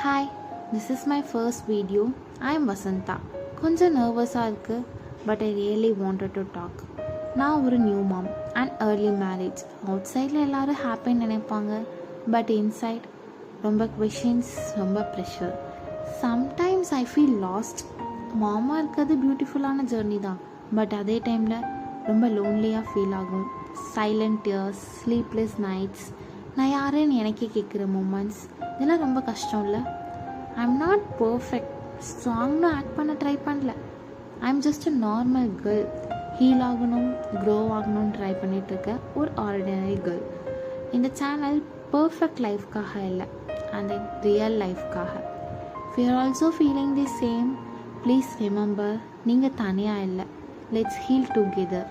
Hi, this is my first video. I am Vasantha. கொஞ்சம் நர்வஸாக இருக்குது, but I really wanted to talk. நான் ஒரு new mom and early marriage. Out சைடில் எல்லோரும் ஹாப்பின்னு நினைப்பாங்க, பட் இன்சைட் ரொம்ப கொஷின்ஸ், ரொம்ப pressure. Sometimes I feel lost. மாமா இருக்கிறது பியூட்டிஃபுல்லான ஜேர்னி தான், பட் அதே டைமில் ரொம்ப லோன்லியாக ஃபீல் ஆகும். சைலண்ட் டியர்ஸ், ஸ்லீப்லெஸ் நைட்ஸ், நான் யாருன்னு எனக்கே கேட்குற மூமெண்ட்ஸ், இதெல்லாம் ரொம்ப கஷ்டம் இல்லை? ஐ எம் நாட் பர்ஃபெக்ட், ஸ்ட்ராங்னு ஆக்ட் பண்ண ட்ரை பண்ணல. I am just a normal girl. Heal ஆகணும், க்ரோ ஆகணும்னு ட்ரை பண்ணிகிட்ருக்க ஒரு ஆர்டினரி கேர்ள். இந்த சேனல் பர்ஃபெக்ட் லைஃப்காக இல்லை, அண்ட் ரியல் லைஃப்காக. If you are also feeling the same, please remember, நீங்கள் தனியாக இல்லை. Let's heal together.